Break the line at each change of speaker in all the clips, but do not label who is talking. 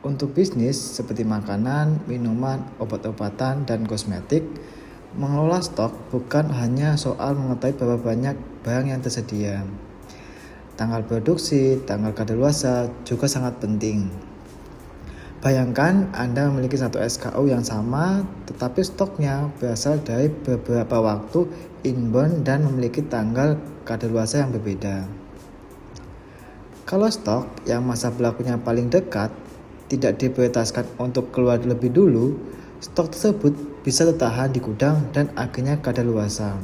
Untuk bisnis seperti makanan, minuman, obat-obatan, dan kosmetik, mengelola stok bukan hanya soal mengetahui berapa banyak barang yang tersedia. Tanggal produksi, tanggal kadaluarsa juga sangat penting. Bayangkan Anda memiliki satu SKU yang sama, tetapi stoknya berasal dari beberapa waktu inbound dan memiliki tanggal kadaluarsa yang berbeda. Kalau stok yang masa berlakunya paling dekat tidak diprioritaskan untuk keluar lebih dulu, stok tersebut bisa tertahan di gudang dan akhirnya kadaluarsa.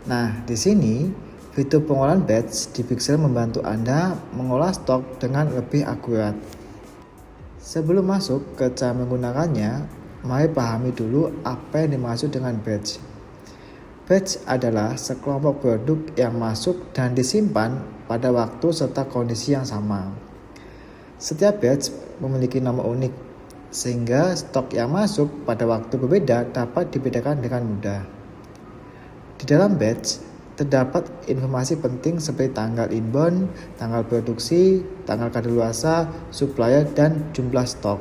Nah, di sini fitur pengolahan batch di Pixel membantu Anda mengolah stok dengan lebih akurat. Sebelum masuk ke cara menggunakannya, mari pahami dulu apa yang dimaksud dengan batch. Batch adalah sekelompok produk yang masuk dan disimpan pada waktu serta kondisi yang sama. Setiap batch memiliki nama unik, sehingga stok yang masuk pada waktu berbeda dapat dibedakan dengan mudah. Di dalam batch, terdapat informasi penting seperti tanggal inbound, tanggal produksi, tanggal kadaluarsa, supplier, dan jumlah stok.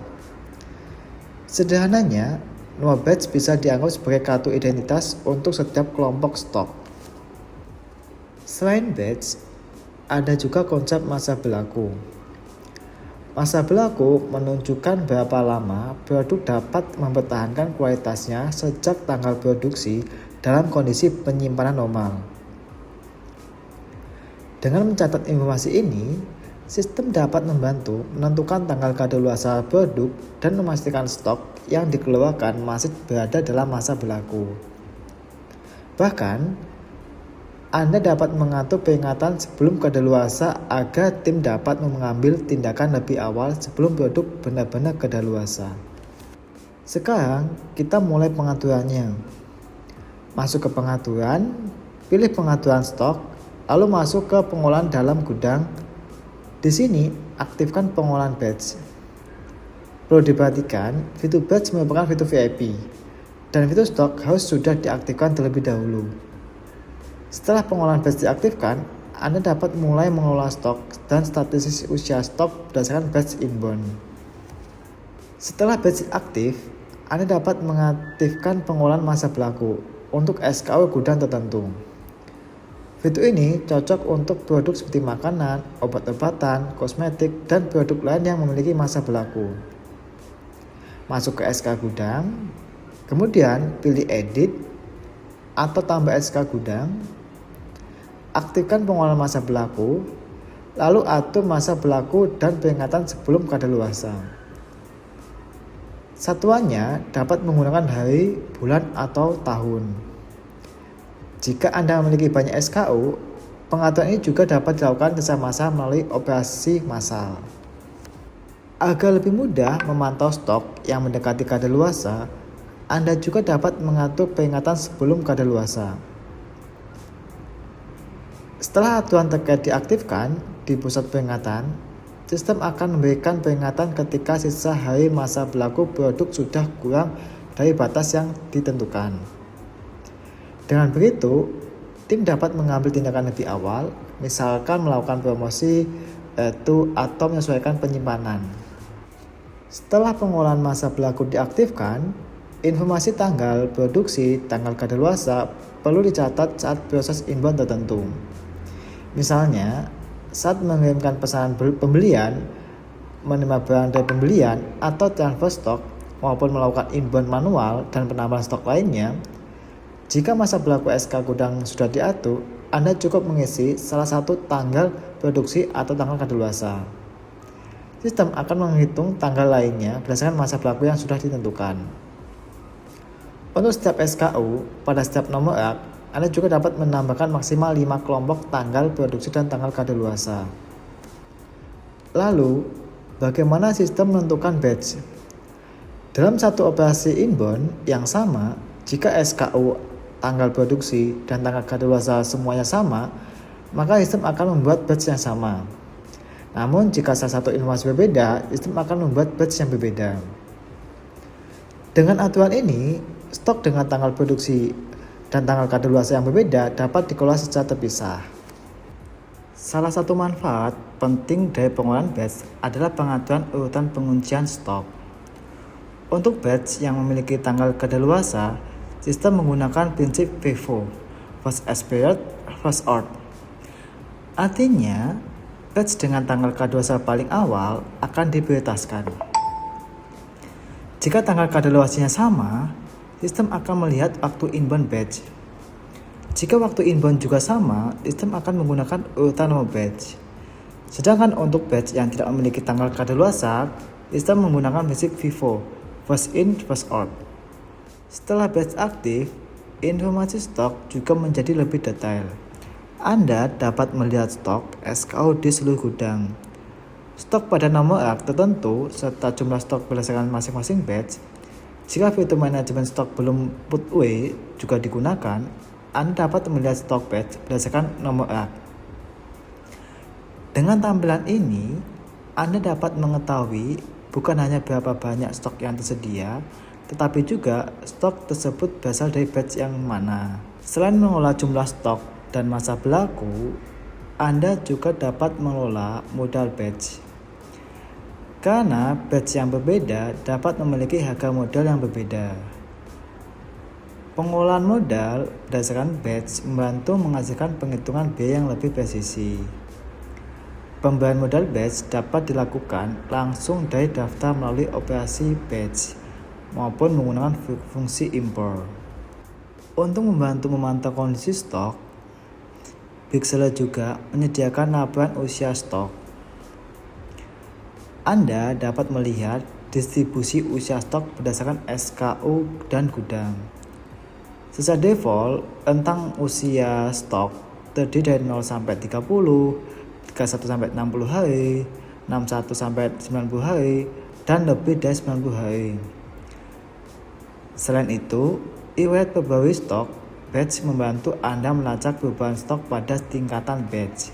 Sederhananya, nama batch bisa dianggap sebagai kartu identitas untuk setiap kelompok stok. Selain batch, ada juga konsep masa berlaku. Masa berlaku menunjukkan berapa lama produk dapat mempertahankan kualitasnya sejak tanggal produksi dalam kondisi penyimpanan normal. Dengan mencatat informasi ini, sistem dapat membantu menentukan tanggal kadaluarsa produk dan memastikan stok yang dikeluarkan masih berada dalam masa berlaku. Bahkan, Anda dapat mengatur peringatan sebelum kadaluarsa agar tim dapat mengambil tindakan lebih awal sebelum produk benar-benar kadaluarsa. Sekarang kita mulai pengaturannya. Masuk ke pengaturan, pilih pengaturan stok, lalu masuk ke pengolahan dalam gudang. Di sini aktifkan pengolahan batch. Perlu diperhatikan, fitur batch merupakan fitur VIP dan fitur stok harus sudah diaktifkan terlebih dahulu. Setelah pengolahan batch diaktifkan, Anda dapat mulai mengelola stok dan statistik usia stok berdasarkan batch inbound. Setelah batch aktif, Anda dapat mengaktifkan pengolahan masa berlaku untuk SKU gudang tertentu. Fitur ini cocok untuk produk seperti makanan, obat-obatan, kosmetik, dan produk lain yang memiliki masa berlaku. Masuk ke SK gudang, kemudian pilih edit atau tambah SK gudang, aktifkan pengolahan masa berlaku, lalu atur masa berlaku dan peringatan sebelum kadaluarsa. Satuannya dapat menggunakan hari, bulan, atau tahun. Jika Anda memiliki banyak SKU, pengaturan ini juga dapat dilakukan secara massal melalui operasi massal. Agar lebih mudah memantau stok yang mendekati kadaluarsa, Anda juga dapat mengatur peringatan sebelum kadaluarsa. Setelah aturan terkait diaktifkan di pusat peringatan, sistem akan memberikan peringatan ketika sisa hari masa berlaku produk sudah kurang dari batas yang ditentukan. Dengan begitu, tim dapat mengambil tindakan lebih awal, misalkan melakukan promosi, atau menyesuaikan penyimpanan. Setelah pengolahan masa berlaku diaktifkan, informasi tanggal produksi, tanggal kadaluarsa perlu dicatat saat proses inbound tertentu. Misalnya, saat mengirimkan pesanan pembelian, menerima barang dari pembelian, atau transfer stok, maupun melakukan inbound manual dan penambahan stok lainnya, jika masa berlaku SK gudang sudah diatur, Anda cukup mengisi salah satu tanggal produksi atau tanggal kadaluarsa. Sistem akan menghitung tanggal lainnya berdasarkan masa berlaku yang sudah ditentukan. Untuk setiap SKU, pada setiap nomor rak, Anda juga dapat menambahkan maksimal 5 kelompok tanggal produksi dan tanggal kadaluarsa. Lalu, bagaimana sistem menentukan batch? Dalam satu operasi inbound yang sama, jika SKU, tanggal produksi, dan tanggal kadaluarsa semuanya sama, maka sistem akan membuat batch yang sama. Namun, jika salah satu informasi berbeda, sistem akan membuat batch yang berbeda. Dengan aturan ini, stok dengan tanggal produksi dan tanggal kadaluarsa yang berbeda dapat dikelola secara terpisah. Salah satu manfaat penting dari pengolahan batch adalah pengaturan urutan penguncian stok. Untuk batch yang memiliki tanggal kadaluarsa, sistem menggunakan prinsip FIFO, first expired, first out. Artinya, batch dengan tanggal kadaluarsa paling awal akan diprioritaskan. Jika tanggal kadaluarsanya sama, sistem akan melihat waktu inbound batch. Jika waktu inbound juga sama, sistem akan menggunakan urutan nomor batch. Sedangkan untuk batch yang tidak memiliki tanggal kadaluarsa, sistem menggunakan prinsip FIFO, first in, first out. Setelah batch aktif, informasi stok juga menjadi lebih detail. Anda dapat melihat stok SKU di seluruh gudang, stok pada nomor rak tertentu, serta jumlah stok berdasarkan masing-masing batch. Jika fitur manajemen stok belum put away juga digunakan, Anda dapat melihat stok batch berdasarkan nomor rak. Dengan tampilan ini, Anda dapat mengetahui bukan hanya berapa banyak stok yang tersedia, tetapi juga stok tersebut berasal dari batch yang mana. Selain mengelola jumlah stok dan masa berlaku, Anda juga dapat mengelola modal batch. Karena batch yang berbeda dapat memiliki harga modal yang berbeda. Pengolahan modal berdasarkan batch membantu menghasilkan penghitungan biaya yang lebih presisi. Pemberian modal batch dapat dilakukan langsung dari daftar melalui operasi batch maupun menggunakan fungsi import. Untuk membantu memantau kondisi stok, Bigseller juga menyediakan laporan usia stok. Anda dapat melihat distribusi usia stok berdasarkan SKU dan gudang. Secara default, rentang usia stok terdiri dari 0 sampai 30, 31 sampai 60 hari, 61 sampai 90 hari, dan lebih dari 90 hari. Selain itu, riwayat perbarui stok batch membantu Anda melacak perubahan stok pada tingkatan batch.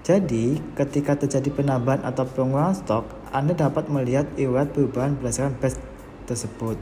Jadi, ketika terjadi penambahan atau pengurangan stok, Anda dapat melihat riwayat perubahan berdasarkan batch tersebut.